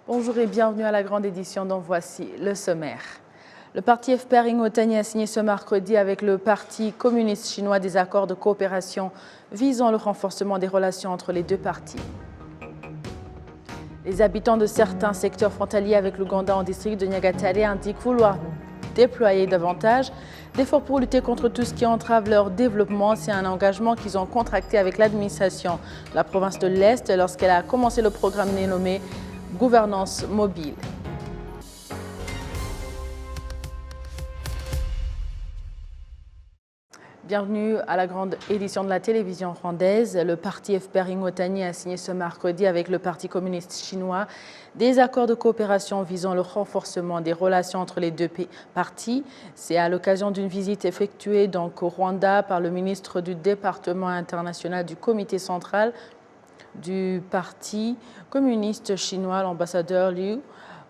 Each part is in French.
Bonjour et bienvenue à la grande édition dont voici le sommaire. Le parti FPR Ingotany a signé ce mercredi avec le Parti communiste chinois des accords de coopération visant le renforcement des relations entre les deux partis. Les habitants de certains secteurs frontaliers avec l'Ouganda en district de Nyagatare indiquent vouloir déployer davantage d'efforts pour lutter contre tout ce qui entrave leur développement. C'est un engagement qu'ils ont contracté avec l'administration de la province de l'Est lorsqu'elle a commencé le programme nommé Gouvernance mobile. Bienvenue à la grande édition de la télévision rwandaise. Le parti FPR Ingotany a signé ce mercredi avec le Parti communiste chinois des accords de coopération visant le renforcement des relations entre les deux partis. C'est à l'occasion d'une visite effectuée donc au Rwanda par le ministre du département international du comité central du Parti communiste chinois, l'ambassadeur Liu.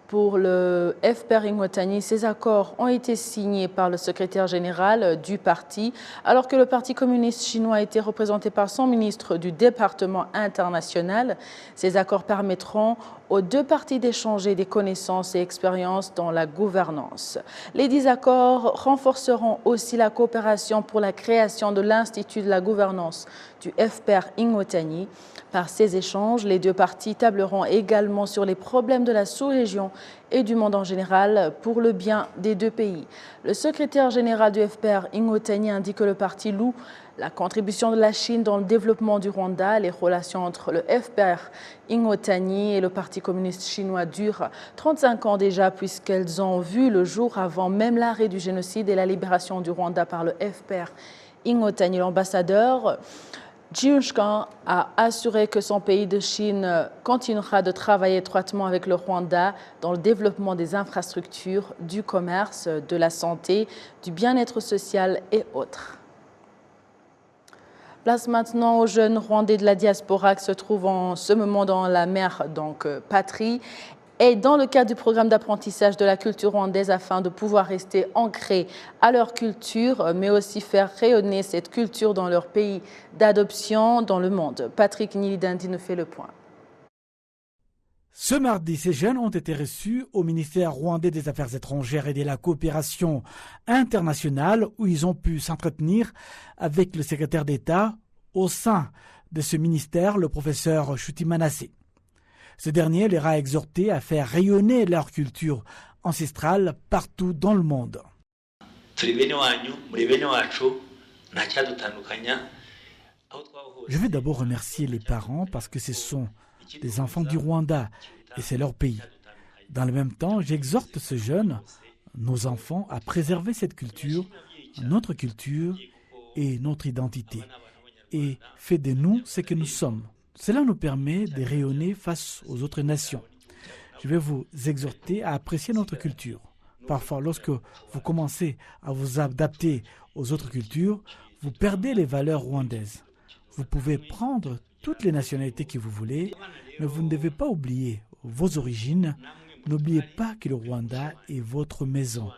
Pour le FPR Ingotany, ces accords ont été signés par le secrétaire général du parti, alors que le Parti communiste chinois a été représenté par son ministre du département international. Ces accords permettront aux deux parties d'échanger des connaissances et expériences dans la gouvernance. Les 10 accords renforceront aussi la coopération pour la création de l'Institut de la gouvernance du FPR Ingotany. Par ces échanges, les deux parties tableront également sur les problèmes de la sous-région et du monde en général pour le bien des deux pays. Le secrétaire général du FPR Ingotany indique que le parti loue la contribution de la Chine dans le développement du Rwanda. Les relations entre le FPR Ingotany et le Parti communiste chinois durent 35 ans déjà puisqu'elles ont vu le jour avant même l'arrêt du génocide et la libération du Rwanda par le FPR Ingotany. L'ambassadeur Jiushkan a assuré que son pays de Chine continuera de travailler étroitement avec le Rwanda dans le développement des infrastructures, du commerce, de la santé, du bien-être social et autres. Place maintenant aux jeunes Rwandais de la diaspora qui se trouvent en ce moment dans la mère patrie et dans le cadre du programme d'apprentissage de la culture rwandaise afin de pouvoir rester ancrés à leur culture, mais aussi faire rayonner cette culture dans leur pays d'adoption dans le monde. Patrick Nilidandi nous fait le point. Ce mardi, ces jeunes ont été reçus au ministère rwandais des Affaires étrangères et de la coopération internationale où ils ont pu s'entretenir avec le secrétaire d'État au sein de ce ministère, le professeur Nshuti Manasseh. Ce dernier leur a exhorté à faire rayonner leur culture ancestrale partout dans le monde. Je veux d'abord remercier les parents parce que ce sont des enfants du Rwanda et c'est leur pays. Dans le même temps, j'exhorte ces jeunes, nos enfants, à préserver cette culture, notre culture et notre identité et fait de nous ce que nous sommes. Cela nous permet de rayonner face aux autres nations. Je vais vous exhorter à apprécier notre culture. Parfois, lorsque vous commencez à vous adapter aux autres cultures, vous perdez les valeurs rwandaises. Vous pouvez prendre toutes les nationalités que vous voulez, mais vous ne devez pas oublier vos origines. N'oubliez pas que le Rwanda est votre maison.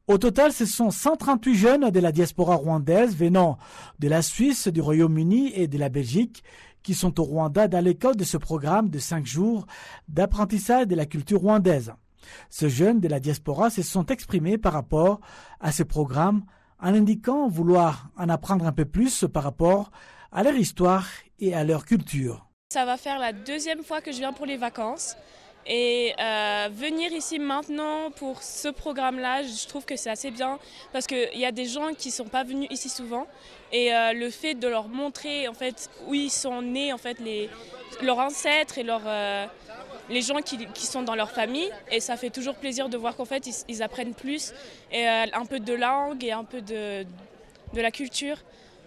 Au total, ce sont 138 jeunes de la diaspora rwandaise venant de la Suisse, du Royaume-Uni et de la Belgique qui sont au Rwanda dans le cadre de ce programme de 5 jours d'apprentissage de la culture rwandaise. Ces jeunes de la diaspora se sont exprimés par rapport à ce programme en indiquant vouloir en apprendre un peu plus par rapport à leur histoire et à leur culture. Ça va faire la 2e fois que je viens pour les vacances. Et venir ici maintenant pour ce programme-là, je trouve que c'est assez bien parce qu'il y a des gens qui ne sont pas venus ici souvent et le fait de leur montrer en fait, où ils sont nés, en fait, leurs ancêtres et les gens qui sont dans leur famille, et ça fait toujours plaisir de voir qu'en fait ils apprennent plus et un peu de langue et un peu de la culture,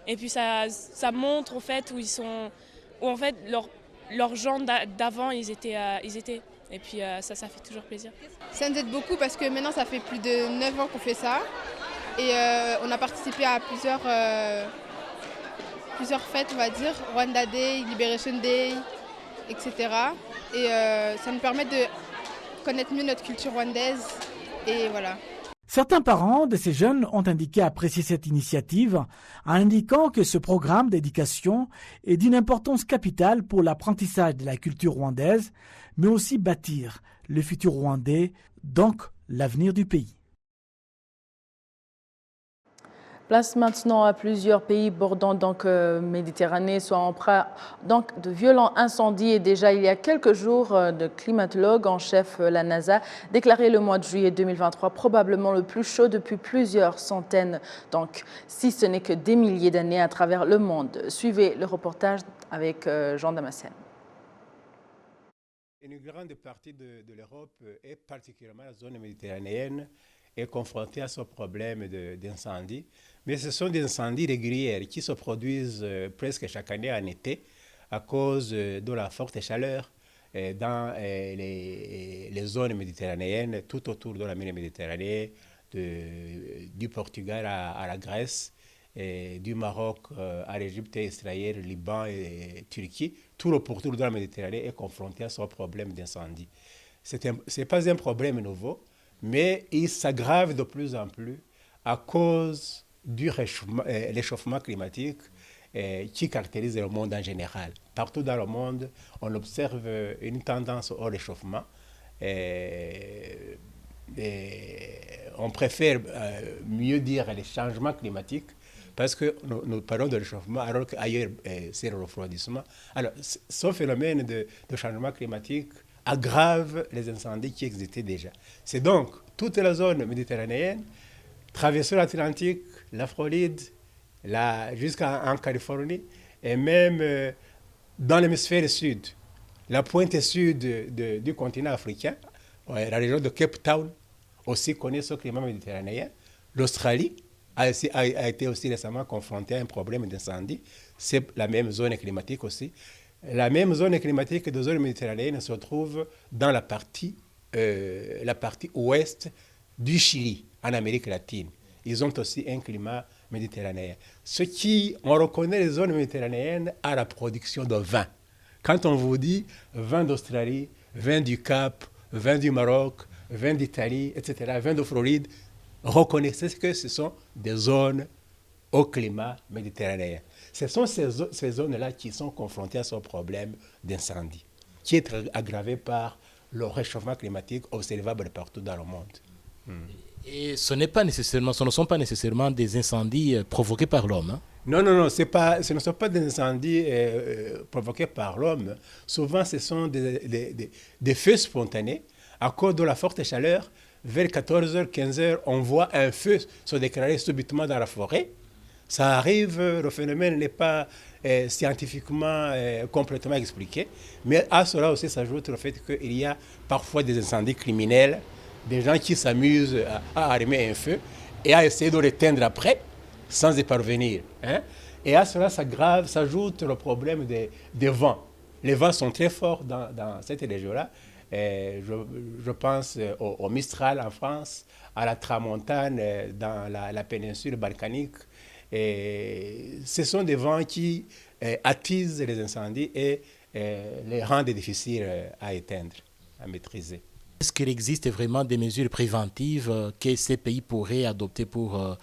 et puis ça montre en fait où en fait leurs gens d'avant ils étaient. Et puis ça fait toujours plaisir. Ça nous aide beaucoup parce que maintenant ça fait plus de 9 ans qu'on fait ça. Et on a participé à plusieurs fêtes, on va dire. Rwanda Day, Liberation Day, etc. Et ça nous permet de connaître mieux notre culture rwandaise. Et voilà. Certains parents de ces jeunes ont indiqué apprécier cette initiative en indiquant que ce programme d'éducation est d'une importance capitale pour l'apprentissage de la culture rwandaise, mais aussi bâtir le futur rwandais, donc l'avenir du pays. Place maintenant à plusieurs pays bordant Méditerranée, soit en proie de violents incendies. Et déjà, il y a quelques jours, le climatologue en chef, la NASA, déclarait le mois de juillet 2023 probablement le plus chaud depuis plusieurs centaines, si ce n'est que des milliers d'années à travers le monde. Suivez le reportage avec Jean Damascène. Une grande partie de l'Europe, et particulièrement la zone méditerranéenne, est confrontée à ce problème d'incendie. Mais ce sont des incendies réguliers qui se produisent presque chaque année en été à cause de la forte chaleur dans les zones méditerranéennes, tout autour de la mer Méditerranée, du Portugal à la Grèce, du Maroc à l'Égypte, Israël, Liban et Turquie. Tout le pourtour de la Méditerranée est confronté à ce problème d'incendie. Ce n'est pas un problème nouveau, mais il s'aggrave de plus en plus à cause du réchauffement climatique qui caractérise le monde en général. Partout dans le monde, on observe une tendance au réchauffement. On préfère mieux dire les changements climatiques parce que nous parlons de réchauffement alors qu'ailleurs c'est le refroidissement. Alors, ce phénomène de changement climatique aggrave les incendies qui existaient déjà. C'est donc toute la zone méditerranéenne, traversant l'Atlantique, la Floride, jusqu'en Californie, et même dans l'hémisphère sud, la pointe sud du continent africain, la région de Cape Town, aussi connaît ce climat méditerranéen. L'Australie a été aussi récemment confrontée à un problème d'incendie. C'est la même zone climatique aussi. La même zone climatique de la zone méditerranéenne se trouve dans la partie ouest du Chili, en Amérique latine. Ils ont aussi un climat méditerranéen. On reconnaît les zones méditerranéennes à la production de vin. Quand on vous dit vin d'Australie, vin du Cap, vin du Maroc, vin d'Italie, etc., vin de Floride, reconnaissez que ce sont des zones au climat méditerranéen. Ce sont ces zones-là qui sont confrontées à ce problème d'incendie, qui est aggravé par le réchauffement climatique observable partout dans le monde. Et ce ne sont pas nécessairement des incendies provoqués par l'homme. Hein? Non, ce ne sont pas des incendies provoqués par l'homme. Souvent, ce sont des feux spontanés. À cause de la forte chaleur, vers 14h, 15h, on voit un feu se déclarer subitement dans la forêt. Ça arrive, le phénomène n'est pas scientifiquement complètement expliqué, mais à cela aussi s'ajoute le fait qu'il y a parfois des incendies criminels, des gens qui s'amusent à allumer un feu et à essayer de l'éteindre après, sans y parvenir. Hein? Et à cela s'ajoute le problème des vents. Les vents sont très forts dans cette région-là. Je pense au Mistral en France, à la Tramontane dans la péninsule balkanique. Et ce sont des vents qui attisent les incendies et les rendent difficiles à éteindre, à maîtriser. Est-ce qu'il existe vraiment des mesures préventives que ces pays pourraient adopter pour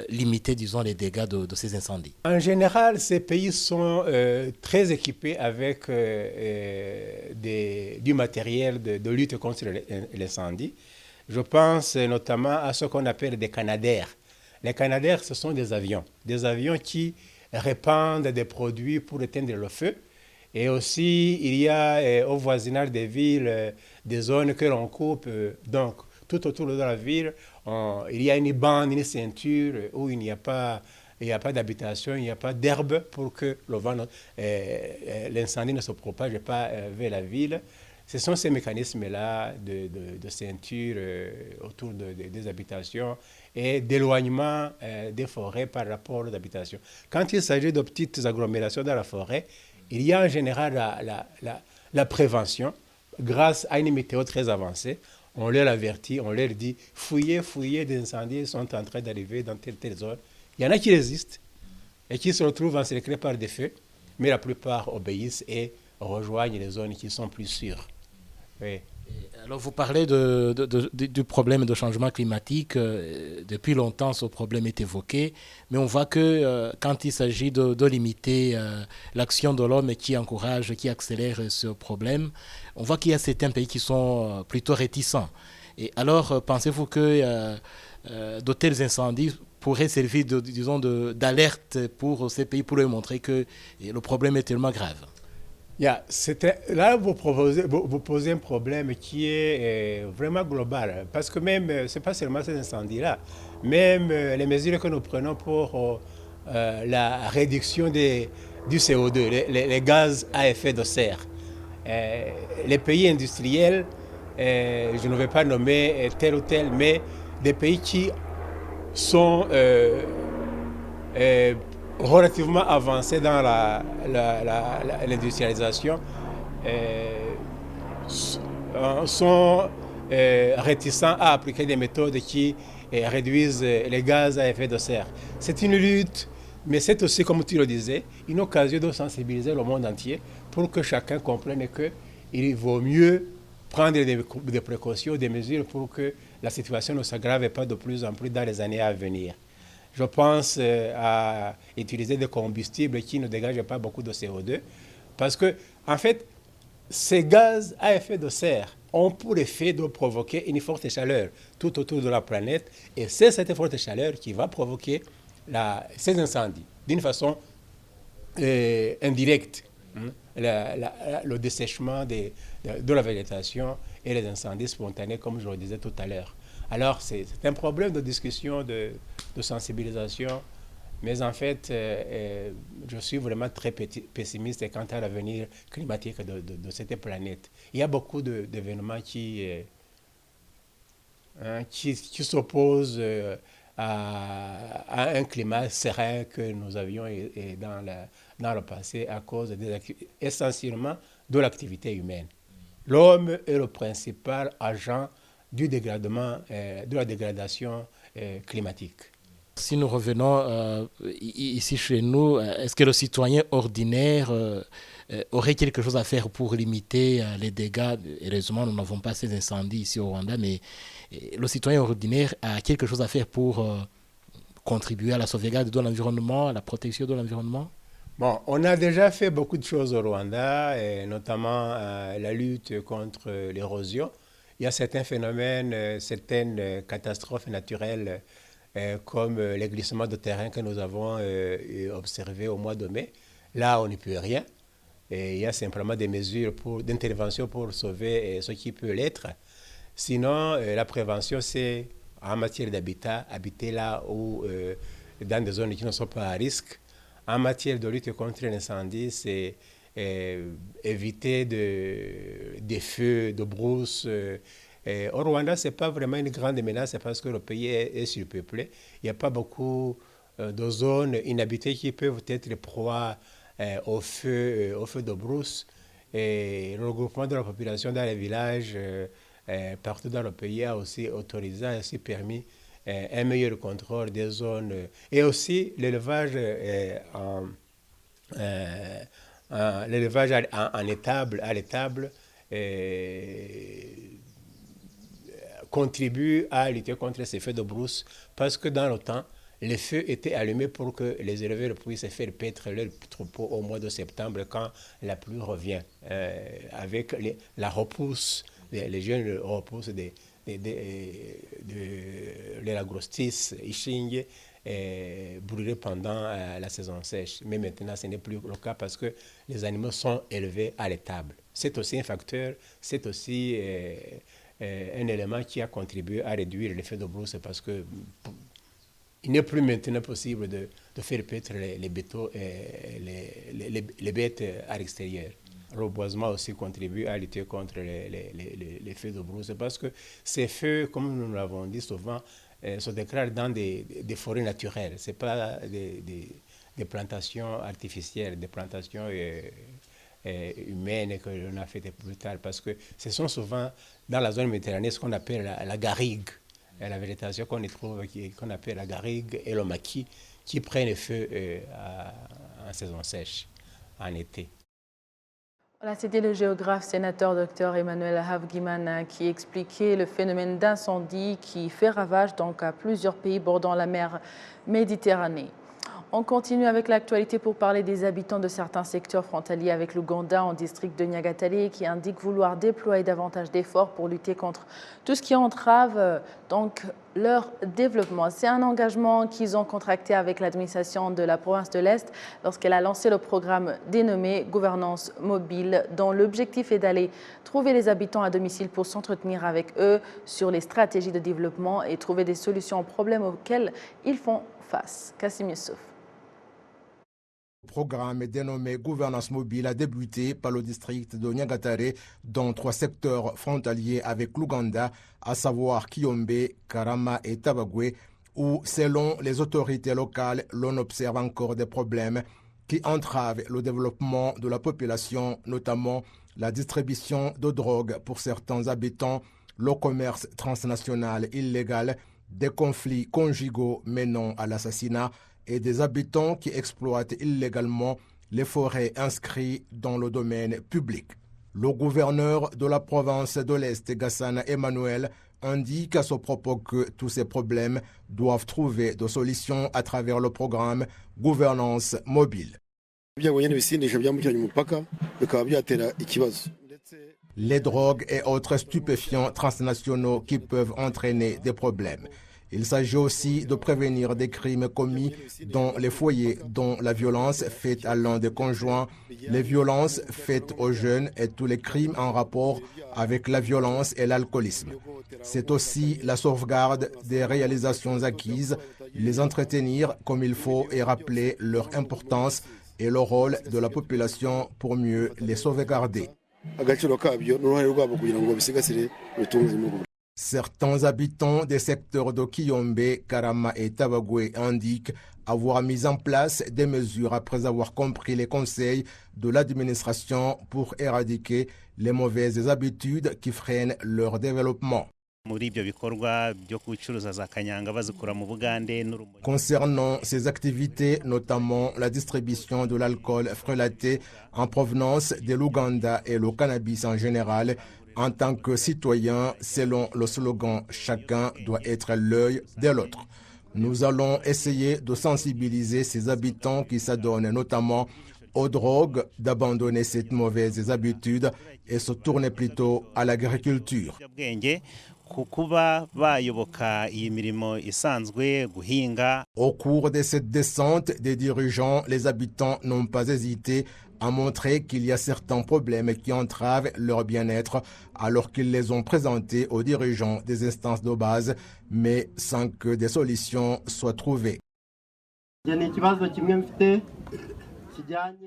limiter, disons, les dégâts de ces incendies? En général, ces pays sont très équipés avec du matériel de lutte contre l'incendie. Je pense notamment à ce qu'on appelle des canadaires. Les canadaires, ce sont des avions qui répandent des produits pour éteindre le feu. Et aussi, il y a au voisinage des villes des zones que l'on coupe. Donc, tout autour de la ville, il y a une bande, une ceinture où il n'y a pas d'habitation, il n'y a pas d'herbe pour que l'incendie ne se propage pas vers la ville. Ce sont ces mécanismes-là de ceinture autour des habitations et d'éloignement des forêts par rapport aux habitations. Quand il s'agit de petites agglomérations dans la forêt, il y a en général la prévention grâce à une météo très avancée. On leur avertit, on leur dit « fouillez, des incendies sont en train d'arriver dans telle zone ». Il y en a qui résistent et qui se retrouvent encerclés par des feux, mais la plupart obéissent et rejoignent les zones qui sont plus sûres. Oui. Alors vous parlez du problème de changement climatique. Depuis longtemps, ce problème est évoqué, mais on voit que quand il s'agit de limiter l'action de l'homme qui encourage, qui accélère ce problème, on voit qu'il y a certains pays qui sont plutôt réticents. Et alors, pensez-vous que de tels incendies pourraient servir, d'alerte pour ces pays, pour leur montrer que le problème est tellement grave? Là, vous posez un problème qui est vraiment global, parce que même, ce n'est pas seulement ces incendies-là, même les mesures que nous prenons pour la réduction du CO2, les gaz à effet de serre. Les pays industriels, je ne vais pas nommer tel ou tel, mais des pays qui sont relativement avancés dans l'industrialisation, sont réticents à appliquer des méthodes qui réduisent les gaz à effet de serre. C'est une lutte, mais c'est aussi, comme tu le disais, une occasion de sensibiliser le monde entier pour que chacun comprenne qu'il vaut mieux prendre des précautions, des mesures pour que la situation ne s'aggrave pas de plus en plus dans les années à venir. Je pense à utiliser des combustibles qui ne dégagent pas beaucoup de CO2 parce que, en fait, ces gaz à effet de serre ont pour effet de provoquer une forte chaleur tout autour de la planète et c'est cette forte chaleur qui va provoquer ces incendies d'une façon indirecte. Le dessèchement de la végétation et les incendies spontanés, comme je le disais tout à l'heure. Alors, c'est un problème de discussion, de sensibilisation, mais en fait, je suis vraiment très pessimiste quant à l'avenir climatique de cette planète. Il y a beaucoup d'événements qui s'opposent à un climat serein que nous avions dans le passé à cause essentiellement de l'activité humaine. L'homme est le principal agent du dégradement, de la dégradation climatique. Si nous revenons ici chez nous, est-ce que le citoyen ordinaire aurait quelque chose à faire pour limiter les dégâts? Heureusement, nous n'avons pas ces incendies ici au Rwanda, mais le citoyen ordinaire a quelque chose à faire pour contribuer à la sauvegarde de l'environnement, à la protection de l'environnement? Bon, on a déjà fait beaucoup de choses au Rwanda, et notamment la lutte contre l'érosion. Il y a certains phénomènes, certaines catastrophes naturelles comme les glissements de terrain que nous avons observés au mois de mai. Là, on n'y peut rien. Et il y a simplement des mesures d'intervention pour sauver ce qui peut l'être. Sinon, la prévention, c'est en matière d'habitat, habiter là où, dans des zones qui ne sont pas à risque. En matière de lutte contre l'incendie, c'est éviter des feux de brousse. Au Rwanda, ce n'est pas vraiment une grande menace parce que le pays est surpeuplé. Il n'y a pas beaucoup de zones inhabitées qui peuvent être proies au feu de brousse. Et le regroupement de la population dans les villages, partout dans le pays, a aussi autorisé, a aussi permis un meilleur contrôle des zones et aussi l'élevage à l'étable contribue à lutter contre ces feux de brousse parce que dans le temps, les feux étaient allumés pour que les éleveurs puissent faire paître leurs troupeaux au mois de septembre quand la pluie revient. Avec la repousse, les jeunes repousses de l'agrostis, Ishinge, brûlés pendant la saison sèche. Mais maintenant, ce n'est plus le cas parce que les animaux sont élevés à l'étable. C'est aussi un facteur, c'est aussi un élément qui a contribué à réduire l'effet de brousse parce que il n'est plus maintenant possible de faire paître les bêtes à l'extérieur. Le reboisement aussi contribue à lutter contre les feux de brousse parce que ces feux, comme nous l'avons dit souvent, se déclarent dans des forêts naturelles. Ce n'est pas des plantations artificielles, des plantations humaines que l'on a faites plus tard parce que ce sont souvent dans la zone méditerranéenne ce qu'on appelle la garrigue. La végétation qu'on y trouve, qu'on appelle la garrigue et le maquis, qui prennent feu en saison sèche, en été. Voilà, c'était le géographe sénateur Dr Emmanuel Havgimana qui expliquait le phénomène d'incendie qui fait ravage donc à plusieurs pays bordant la mer Méditerranée. On continue avec l'actualité pour parler des habitants de certains secteurs frontaliers avec l'Ouganda en district de Nyagatare qui indiquent vouloir déployer davantage d'efforts pour lutter contre tout ce qui entrave donc leur développement. C'est un engagement qu'ils ont contracté avec l'administration de la province de l'Est lorsqu'elle a lancé le programme dénommé Gouvernance mobile dont l'objectif est d'aller trouver les habitants à domicile pour s'entretenir avec eux sur les stratégies de développement et trouver des solutions aux problèmes auxquels ils font face. Kassim Youssouf. Le programme dénommé Gouvernance mobile a débuté par le district de Nyagatare dans 3 secteurs frontaliers avec l'Ouganda, à savoir Kiyombe, Karama et Tabagwe, où, selon les autorités locales, l'on observe encore des problèmes qui entravent le développement de la population, notamment la distribution de drogue pour certains habitants, le commerce transnational illégal, des conflits conjugaux menant à l'assassinat, et des habitants qui exploitent illégalement les forêts inscrites dans le domaine public. Le gouverneur de la province de l'Est, Gassana Emmanuel, indique à ce propos que tous ces problèmes doivent trouver des solutions à travers le programme Gouvernance mobile. Les drogues et autres stupéfiants transnationaux qui peuvent entraîner des problèmes. Il s'agit aussi de prévenir des crimes commis dans les foyers, dont la violence faite à l'un des conjoints, les violences faites aux jeunes et tous les crimes en rapport avec la violence et l'alcoolisme. C'est aussi la sauvegarde des réalisations acquises, les entretenir comme il faut et rappeler leur importance et le rôle de la population pour mieux les sauvegarder. Certains habitants des secteurs de Kiyombe, Karama et Tabagwe indiquent avoir mis en place des mesures après avoir compris les conseils de l'administration pour éradiquer les mauvaises habitudes qui freinent leur développement. Concernant ces activités, notamment la distribution de l'alcool frelaté en provenance de l'Ouganda et le cannabis en général, en tant que citoyen, selon le slogan « Chacun doit être l'œil de l'autre ». Nous allons essayer de sensibiliser ces habitants qui s'adonnent notamment aux drogues, d'abandonner cette mauvaise habitude et se tourner plutôt à l'agriculture. Au cours de cette descente des dirigeants, les habitants n'ont pas hésité à montrer qu'il y a certains problèmes qui entravent leur bien-être alors qu'ils les ont présentés aux dirigeants des instances de base, mais sans que des solutions soient trouvées.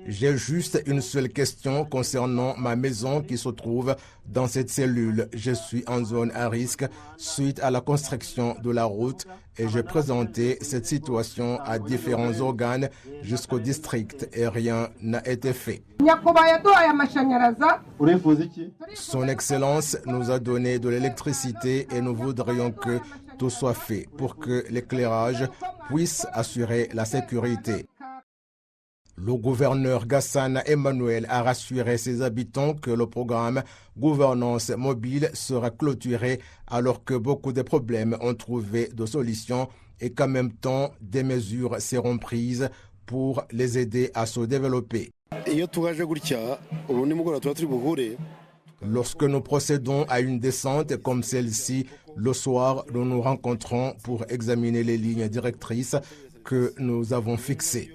J'ai juste une seule question concernant ma maison qui se trouve dans cette cellule. Je suis en zone à risque suite à la construction de la route et j'ai présenté cette situation à différents organes jusqu'au district et rien n'a été fait. Son Excellence nous a donné de l'électricité et nous voudrions que tout soit fait pour que l'éclairage puisse assurer la sécurité. Le gouverneur Gassana Emmanuel a rassuré ses habitants que le programme Gouvernance mobile sera clôturé alors que beaucoup de problèmes ont trouvé de solutions et qu'en même temps des mesures seront prises pour les aider à se développer. Lorsque nous procédons à une descente comme celle-ci, le soir, nous nous rencontrons pour examiner les lignes directrices que nous avons fixées.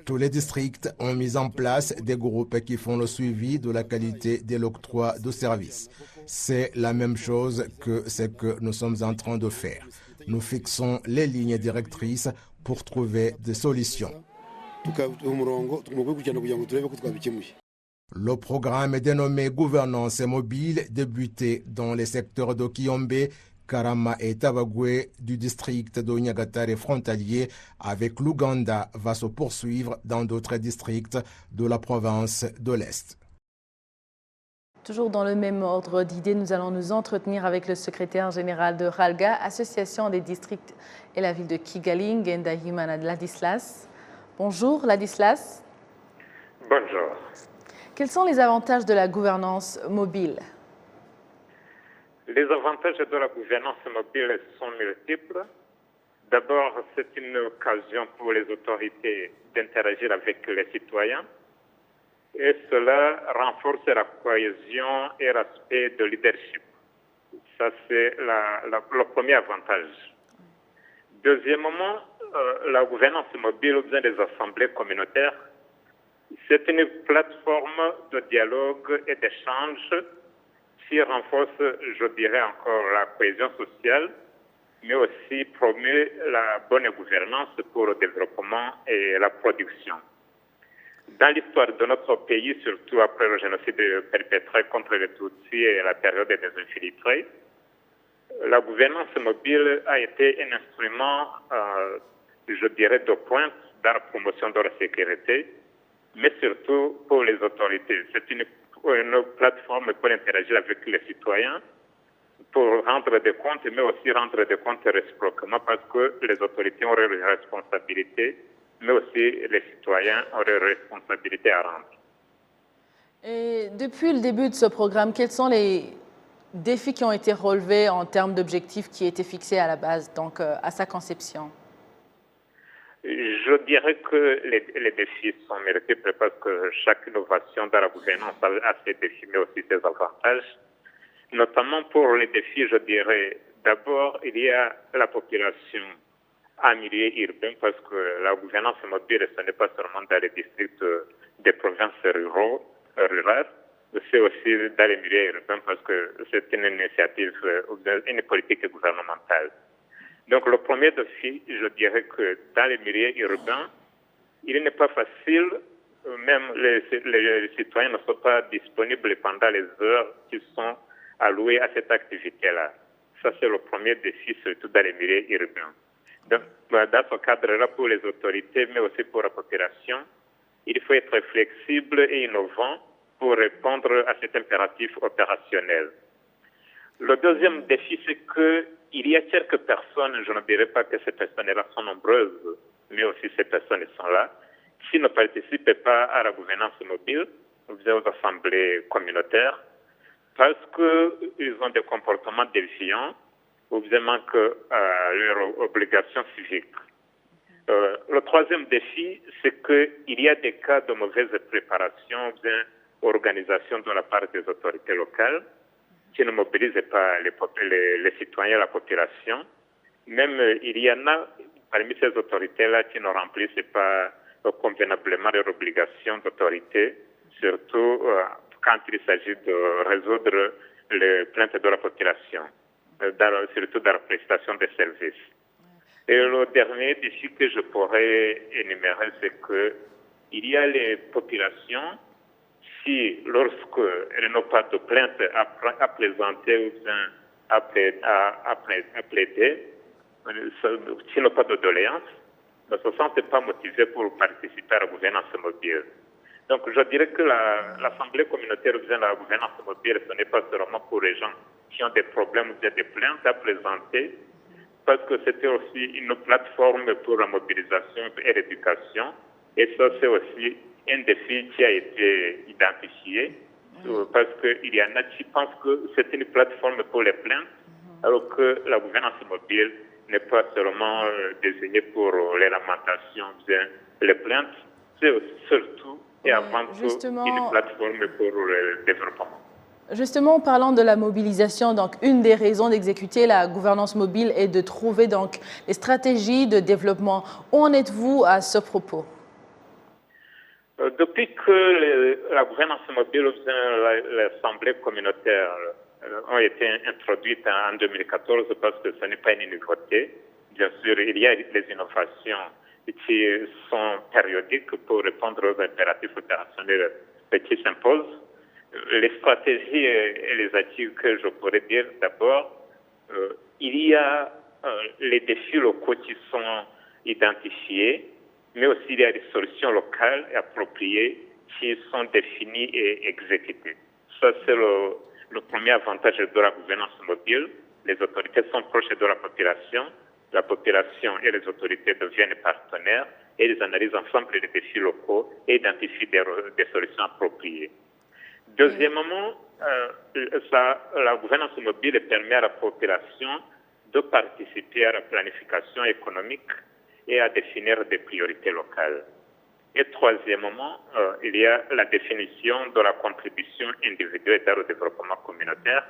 Tous les districts ont mis en place des groupes qui font le suivi de la qualité de l'octroi de services. C'est la même chose que ce que nous sommes en train de faire. Nous fixons les lignes directrices pour trouver des solutions. Le programme dénommé Gouvernance mobile, débuté dans les secteurs de Kiyombe, Karama et Tabagwe du district de Nyagatare frontalier avec l'Ouganda va se poursuivre dans d'autres districts de la province de l'Est. Toujours dans le même ordre d'idées, nous allons nous entretenir avec le secrétaire général de RALGA, Association des districts et la ville de Kigali, Ngendahimana Ladislas. Bonjour Ladislas. Bonjour. Quels sont les avantages de la gouvernance mobile? Les avantages de la gouvernance mobile sont multiples. D'abord, c'est une occasion pour les autorités d'interagir avec les citoyens et cela renforce la cohésion et l'aspect de leadership. Ça, c'est le premier avantage. Deuxièmement, la gouvernance mobile au sein des assemblées communautaires, c'est une plateforme de dialogue et d'échange qui renforce, je dirais encore, la cohésion sociale, mais aussi promeut la bonne gouvernance pour le développement et la production. Dans l'histoire de notre pays, surtout après le génocide perpétré contre les Tutsis et la période des infiltrés, la gouvernance mobile a été un instrument, je dirais, de pointe dans la promotion de la sécurité, mais surtout pour les autorités. C'est une plateforme pour interagir avec les citoyens, pour rendre des comptes, mais aussi rendre des comptes réciproquement parce que les autorités ont leurs responsabilités, mais aussi les citoyens ont leurs responsabilités à rendre. Et depuis le début de ce programme, quels sont les défis qui ont été relevés en termes d'objectifs qui étaient fixés à la base, donc à sa conception? Je dirais que les défis sont multiples parce que chaque innovation dans la gouvernance a ses défis, mais aussi ses avantages. Notamment pour les défis, je dirais, d'abord, il y a la population en milieu urbain parce que la gouvernance mobile, ce n'est pas seulement dans les districts des provinces rurales, c'est aussi dans les milieux urbains parce que c'est une initiative, une politique gouvernementale. Donc le premier défi, je dirais que dans les milieux urbains, il n'est pas facile, même les citoyens ne sont pas disponibles pendant les heures qui sont allouées à cette activité-là. Ça, c'est le premier défi, surtout dans les milieux urbains. Donc, dans ce cadre-là, pour les autorités, mais aussi pour la population, il faut être flexible et innovant pour répondre à cet impératif opérationnel. Le deuxième défi, c'est qu'il y a quelques personnes, je ne dirais pas que ces personnes-là sont nombreuses, mais aussi ces personnes sont là, qui ne participent pas à la gouvernance mobile, aux assemblées communautaires, parce qu'ils ont des comportements déviants ou bien manquent leurs obligations civiques. Le troisième défi, c'est qu'il y a des cas de mauvaise préparation ou bien organisation de la part des autorités locales qui ne mobilisent pas les citoyens, la population. Même il y en a parmi ces autorités-là qui ne remplissent pas convenablement leurs obligations d'autorité, surtout quand il s'agit de résoudre les plaintes de la population, surtout dans la prestation des services. Et le dernier défi que je pourrais énumérer, c'est qu'il y a les populations qui, lorsqu'elles n'ont pas de plainte à présenter ou bien à plaider, qui n'ont pas de doléances, ne se sentent pas motivées pour participer à la gouvernance mobile. Donc je dirais que l'Assemblée communautaire ou bien la gouvernance mobile, ce n'est pas seulement pour les gens qui ont des problèmes ou bien des plaintes à présenter, parce que c'était aussi une plateforme pour la mobilisation et l'éducation. Et ça, c'est aussi un défi qui a été identifié, parce qu'il y en a qui pensent que c'est une plateforme pour les plaintes, alors que la gouvernance mobile n'est pas seulement désignée pour les lamentations, bien les plaintes, c'est surtout et avant tout une plateforme pour le développement. Justement, en parlant de la mobilisation, donc une des raisons d'exécuter la gouvernance mobile est de trouver donc les stratégies de développement. Où en êtes-vous à ce propos? Depuis que la gouvernance mobile ou l'Assemblée communautaire ont été introduites en 2014, parce que ce n'est pas une nouveauté, bien sûr, il y a des innovations qui sont périodiques pour répondre aux impératifs opérationnels qui s'imposent. Les stratégies et les acquis que je pourrais dire d'abord, il y a les défis locaux qui sont identifiés, mais aussi il y a des solutions locales et appropriées qui sont définies et exécutées. Ça, c'est le premier avantage de la gouvernance mobile. Les autorités sont proches de la population et les autorités deviennent partenaires et ils analysent ensemble les défis locaux et identifient des solutions appropriées. Deuxièmement, la gouvernance mobile permet à la population de participer à la planification économique et à définir des priorités locales. Et troisièmement, il y a la définition de la contribution individuelle dans le développement communautaire,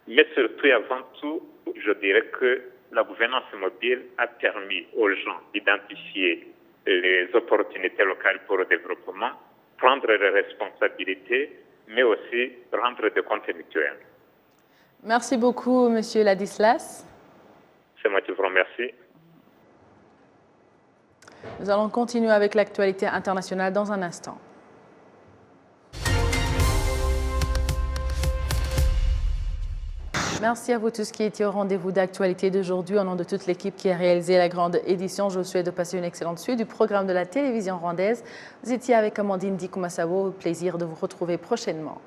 mais surtout et avant tout, je dirais que la gouvernance mobile a permis aux gens d'identifier les opportunités locales pour le développement, prendre les responsabilités, mais aussi rendre des comptes mutuels. Merci beaucoup, Monsieur Ladislas. C'est moi qui vous remercie. Nous allons continuer avec l'actualité internationale dans un instant. Merci à vous tous qui étiez au rendez-vous d'actualité d'aujourd'hui. Au nom de toute l'équipe qui a réalisé la grande édition, je vous souhaite de passer une excellente suite du programme de la télévision rwandaise. Vous étiez avec Amandine Dikoumassabo. Plaisir de vous retrouver prochainement.